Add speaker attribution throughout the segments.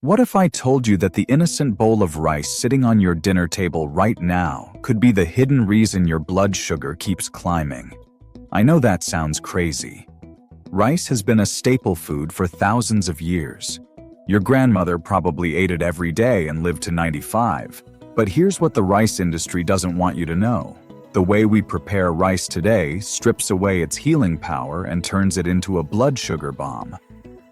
Speaker 1: What if I told you that the innocent bowl of rice sitting on your dinner table right now could be the hidden reason your blood sugar keeps climbing? I know that sounds crazy. Rice has been a staple food for thousands of years. Your grandmother probably ate it every day and lived to 95. But here's what the rice industry doesn't want you to know. The way we prepare rice today strips away its healing power and turns it into a blood sugar bomb.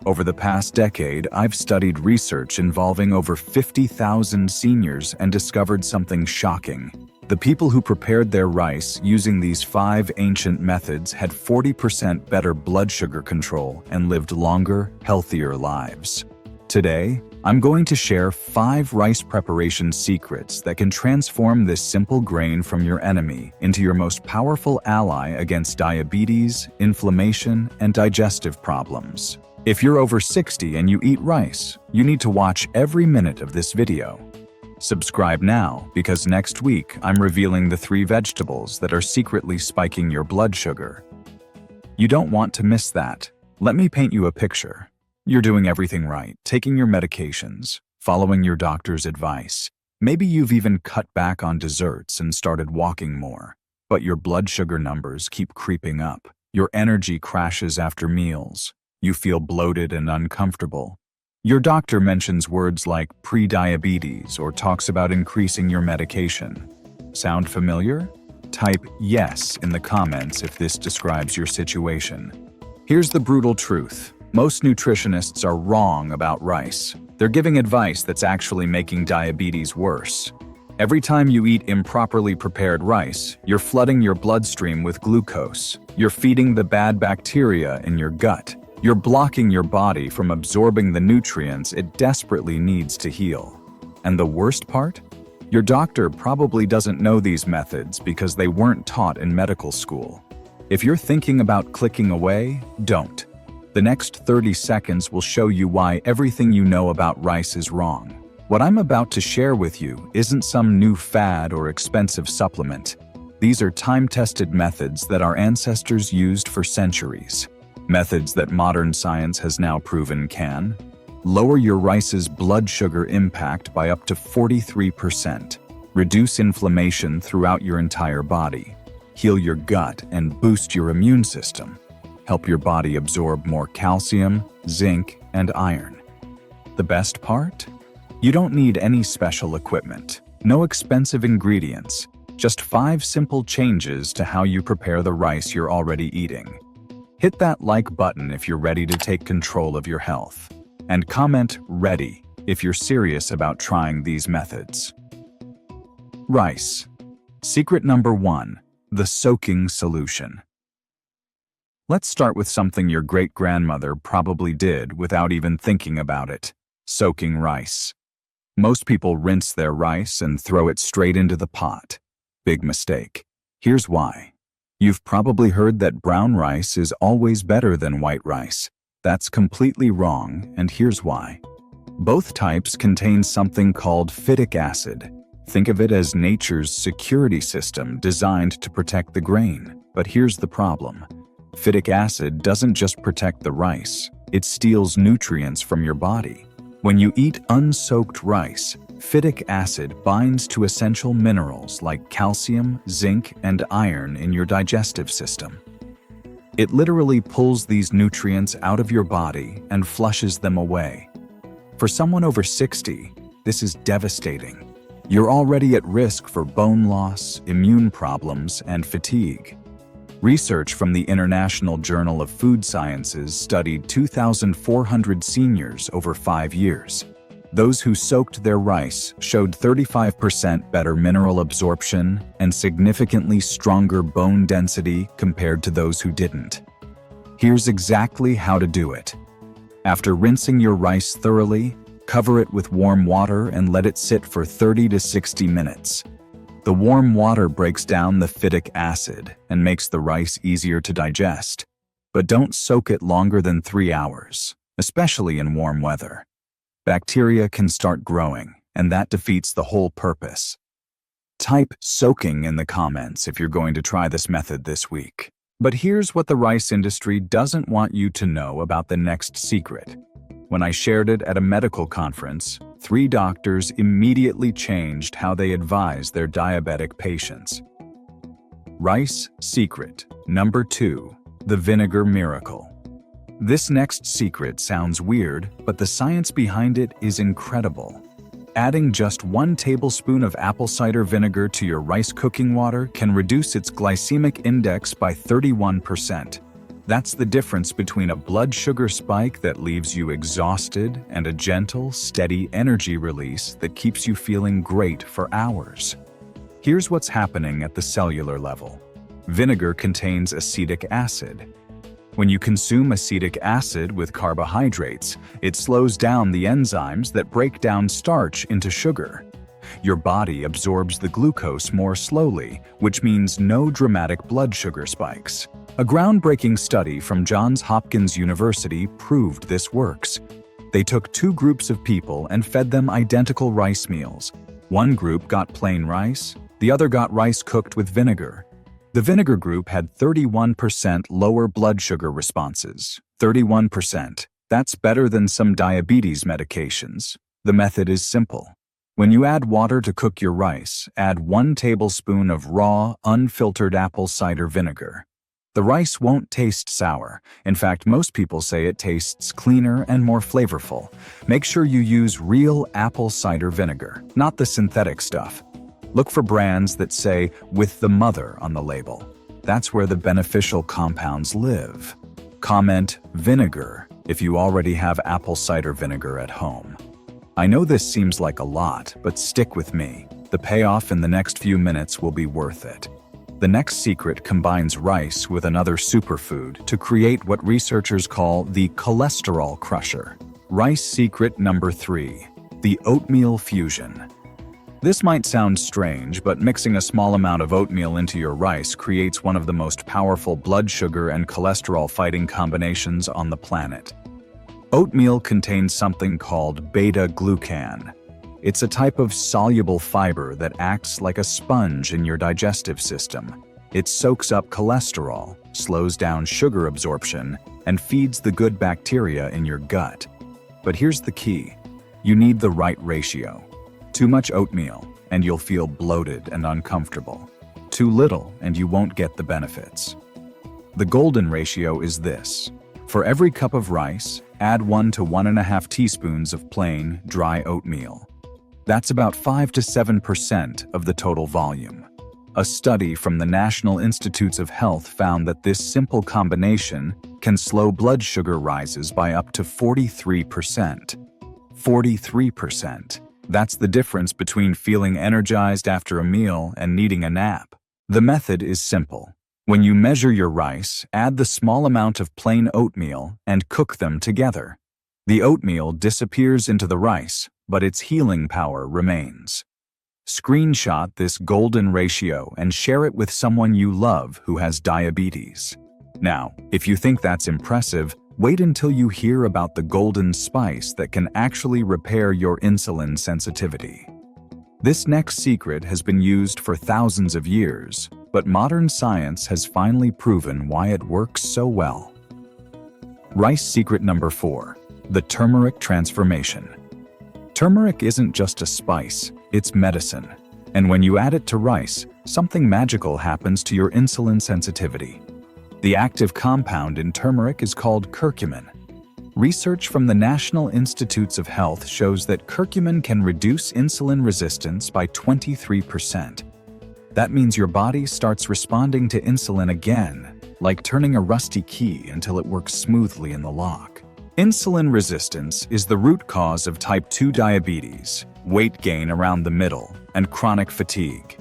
Speaker 1: Over the past decade, I've studied research involving over 50,000 seniors and discovered something shocking. The people who prepared their rice using these 5 ancient methods had 40% better blood sugar control and lived longer, healthier lives. Today, I'm going to share 5 rice preparation secrets that can transform this simple grain from your enemy into your most powerful ally against diabetes, inflammation, and digestive problems. If you're over 60 and you eat rice, you need to watch every minute of this video. Subscribe now, because next week I'm revealing the 3 vegetables that are secretly spiking your blood sugar. You don't want to miss that. Let me paint you a picture. You're doing everything right, taking your medications, following your doctor's advice. Maybe you've even cut back on desserts and started walking more. But your blood sugar numbers keep creeping up. Your energy crashes after meals. You feel bloated and uncomfortable. Your doctor mentions words like pre-diabetes or talks about increasing your medication. Sound familiar? Type yes in the comments if this describes your situation. Here's the brutal truth. Most nutritionists are wrong about rice. They're giving advice that's actually making diabetes worse. Every time you eat improperly prepared rice, you're flooding your bloodstream with glucose. You're feeding the bad bacteria in your gut. You're blocking your body from absorbing the nutrients it desperately needs to heal. And the worst part? Your doctor probably doesn't know these methods because they weren't taught in medical school. If you're thinking about clicking away, don't. The next 30 seconds will show you why everything you know about rice is wrong. What I'm about to share with you isn't some new fad or expensive supplement. These are time-tested methods that our ancestors used for centuries. Methods that modern science has now proven can lower your rice's blood sugar impact by up to 43%, reduce inflammation throughout your entire body, heal your gut and boost your immune system, help your body absorb more calcium, zinc, and iron. The best part? You don't need any special equipment, no expensive ingredients, just 5 simple changes to how you prepare the rice you're already eating. Hit that like button if you're ready to take control of your health. And comment "ready" if you're serious about trying these methods. Rice. Secret number 1. The soaking solution. Let's start with something your great-grandmother probably did without even thinking about it: soaking rice. Most people rinse their rice and throw it straight into the pot. Big mistake. Here's why. You've probably heard that brown rice is always better than white rice. That's completely wrong, and here's why. Both types contain something called phytic acid. Think of it as nature's security system designed to protect the grain. But here's the problem. Phytic acid doesn't just protect the rice, it steals nutrients from your body. When you eat unsoaked rice, phytic acid binds to essential minerals like calcium, zinc, and iron in your digestive system. It literally pulls these nutrients out of your body and flushes them away. For someone over 60, this is devastating. You're already at risk for bone loss, immune problems, and fatigue. Research from the International Journal of Food Sciences studied 2,400 seniors over 5 years. Those who soaked their rice showed 35% better mineral absorption and significantly stronger bone density compared to those who didn't. Here's exactly how to do it. After rinsing your rice thoroughly, cover it with warm water and let it sit for 30 to 60 minutes. The warm water breaks down the phytic acid and makes the rice easier to digest. But don't soak it longer than 3 hours, especially in warm weather. Bacteria can start growing, and that defeats the whole purpose. Type "soaking" in the comments if you're going to try this method this week. But here's what the rice industry doesn't want you to know about the next secret. When I shared it at a medical conference, 3 doctors immediately changed how they advise their diabetic patients. Rice secret. Number 2. The vinegar miracle. This next secret sounds weird, but the science behind it is incredible. Adding just 1 tablespoon of apple cider vinegar to your rice cooking water can reduce its glycemic index by 31%. That's the difference between a blood sugar spike that leaves you exhausted and a gentle, steady energy release that keeps you feeling great for hours. Here's what's happening at the cellular level. Vinegar contains acetic acid. When you consume acetic acid with carbohydrates, it slows down the enzymes that break down starch into sugar. Your body absorbs the glucose more slowly, which means no dramatic blood sugar spikes. A groundbreaking study from Johns Hopkins University proved this works. They took 2 groups of people and fed them identical rice meals. One group got plain rice, the other got rice cooked with vinegar. The vinegar group had 31% lower blood sugar responses. 31%. That's better than some diabetes medications. The method is simple. When you add water to cook your rice, add 1 tablespoon of raw, unfiltered apple cider vinegar. The rice won't taste sour. In fact, most people say it tastes cleaner and more flavorful. Make sure you use real apple cider vinegar, not the synthetic stuff. Look for brands that say "with the mother" on the label. That's where the beneficial compounds live. Comment "vinegar" if you already have apple cider vinegar at home. I know this seems like a lot, but stick with me. The payoff in the next few minutes will be worth it. The next secret combines rice with another superfood to create what researchers call the cholesterol crusher. Rice secret number 3. The oatmeal fusion. This might sound strange, but mixing a small amount of oatmeal into your rice creates one of the most powerful blood sugar and cholesterol-fighting combinations on the planet. Oatmeal contains something called beta-glucan. It's a type of soluble fiber that acts like a sponge in your digestive system. It soaks up cholesterol, slows down sugar absorption, and feeds the good bacteria in your gut. But here's the key. You need the right ratio. Too much oatmeal, and you'll feel bloated and uncomfortable. Too little, and you won't get the benefits. The golden ratio is this. For every cup of rice, add 1 to 1.5 teaspoons of plain, dry oatmeal. That's about 5 to 7% of the total volume. A study from the National Institutes of Health found that this simple combination can slow blood sugar rises by up to 43%. 43%. That's the difference between feeling energized after a meal and needing a nap. The method is simple. When you measure your rice, add the small amount of plain oatmeal and cook them together. The oatmeal disappears into the rice, but its healing power remains. Screenshot this golden ratio and share it with someone you love who has diabetes. Now, if you think that's impressive, wait until you hear about the golden spice that can actually repair your insulin sensitivity. This next secret has been used for thousands of years, but modern science has finally proven why it works so well. Rice secret number 4. The turmeric transformation. Turmeric isn't just a spice, it's medicine. And when you add it to rice, something magical happens to your insulin sensitivity. The active compound in turmeric is called curcumin. Research from the National Institutes of Health shows that curcumin can reduce insulin resistance by 23%. That means your body starts responding to insulin again, like turning a rusty key until it works smoothly in the lock. Insulin resistance is the root cause of type 2 diabetes, weight gain around the middle, and chronic fatigue.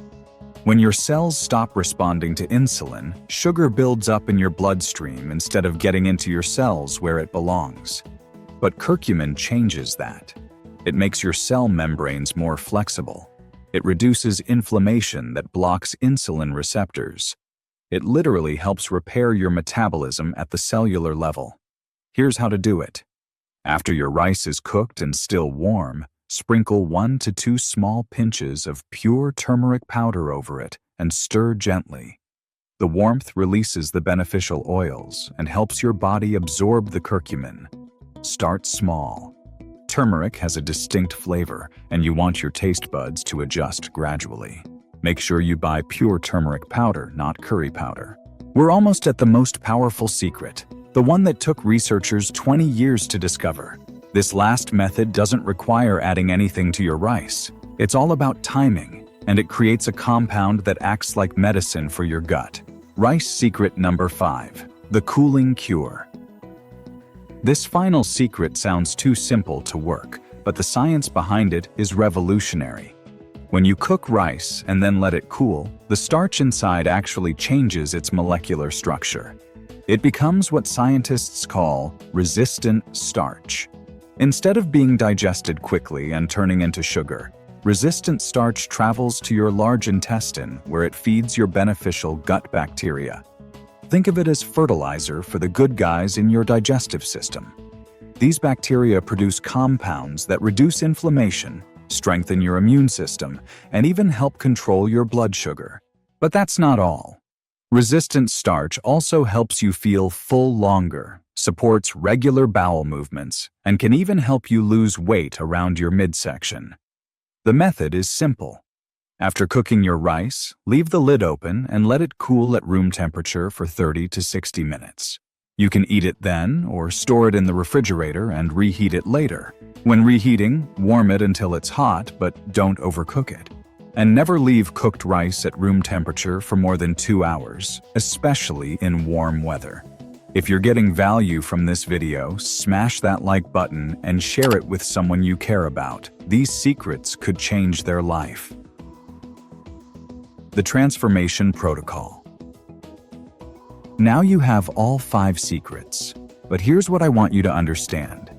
Speaker 1: When your cells stop responding to insulin, sugar builds up in your bloodstream instead of getting into your cells where it belongs. But curcumin changes that. It makes your cell membranes more flexible. It reduces inflammation that blocks insulin receptors. It literally helps repair your metabolism at the cellular level. Here's how to do it. After your rice is cooked and still warm, sprinkle 1 to 2 small pinches of pure turmeric powder over it and stir gently. The warmth releases the beneficial oils and helps your body absorb the curcumin. Start small. Turmeric has a distinct flavor, and you want your taste buds to adjust gradually. Make sure you buy pure turmeric powder, not curry powder. We're almost at the most powerful secret, the one that took researchers 20 years to discover. This last method doesn't require adding anything to your rice. It's all about timing, and it creates a compound that acts like medicine for your gut. Rice secret number 5, the cooling cure. This final secret sounds too simple to work, but the science behind it is revolutionary. When you cook rice and then let it cool, the starch inside actually changes its molecular structure. It becomes what scientists call resistant starch. Instead of being digested quickly and turning into sugar, resistant starch travels to your large intestine where it feeds your beneficial gut bacteria. Think of it as fertilizer for the good guys in your digestive system. These bacteria produce compounds that reduce inflammation, strengthen your immune system, and even help control your blood sugar. But that's not all. Resistant starch also helps you feel full longer, supports regular bowel movements, and can even help you lose weight around your midsection. The method is simple. After cooking your rice, leave the lid open and let it cool at room temperature for 30 to 60 minutes. You can eat it then or store it in the refrigerator and reheat it later. When reheating, warm it until it's hot, but don't overcook it. And never leave cooked rice at room temperature for more than 2 hours, especially in warm weather. If you're getting value from this video, smash that like button and share it with someone you care about. These secrets could change their life. The transformation protocol. Now you have all 5 secrets, but here's what I want you to understand.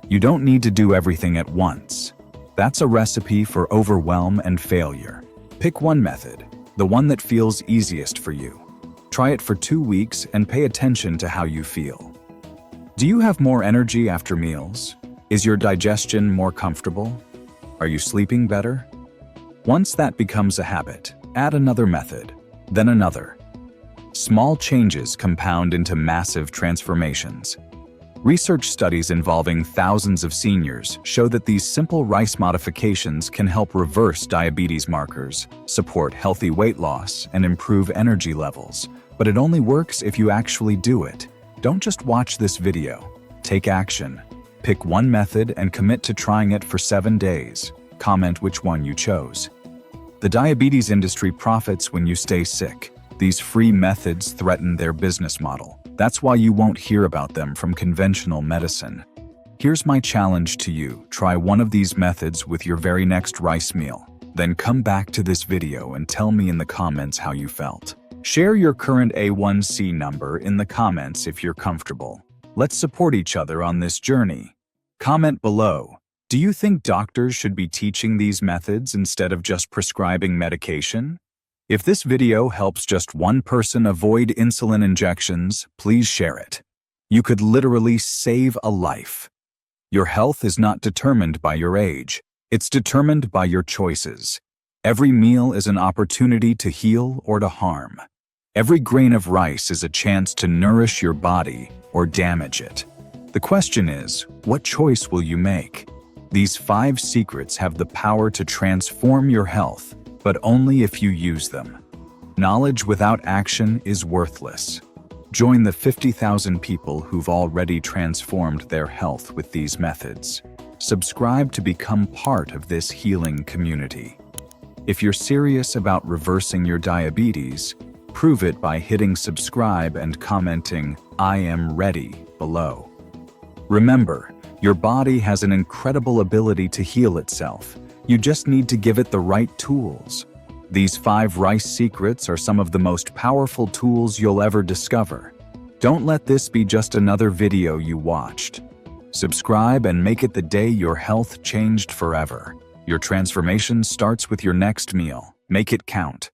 Speaker 1: You don't need to do everything at once. That's a recipe for overwhelm and failure. Pick one method, the one that feels easiest for you. Try it for 2 weeks and pay attention to how you feel. Do you have more energy after meals? Is your digestion more comfortable? Are you sleeping better? Once that becomes a habit, add another method, then another. Small changes compound into massive transformations. Research studies involving thousands of seniors show that these simple rice modifications can help reverse diabetes markers, support healthy weight loss, and improve energy levels. But it only works if you actually do it. Don't just watch this video. Take action. Pick one method and commit to trying it for 7 days. Comment which one you chose. The diabetes industry profits when you stay sick. These free methods threaten their business model. That's why you won't hear about them from conventional medicine. Here's my challenge to you. Try one of these methods with your very next rice meal. Then come back to this video and tell me in the comments how you felt. Share your current A1C number in the comments if you're comfortable. Let's support each other on this journey. Comment below. Do you think doctors should be teaching these methods instead of just prescribing medication? If this video helps just one person avoid insulin injections, please share it. You could literally save a life. Your health is not determined by your age. It's determined by your choices. Every meal is an opportunity to heal or to harm. Every grain of rice is a chance to nourish your body or damage it. The question is, what choice will you make? These 5 secrets have the power to transform your health, but only if you use them. Knowledge without action is worthless. Join the 50,000 people who've already transformed their health with these methods. Subscribe to become part of this healing community. If you're serious about reversing your diabetes, prove it by hitting subscribe and commenting, "I am ready," below. Remember, your body has an incredible ability to heal itself. You just need to give it the right tools. These 5 rice secrets are some of the most powerful tools you'll ever discover. Don't let this be just another video you watched. Subscribe and make it the day your health changed forever. Your transformation starts with your next meal. Make it count.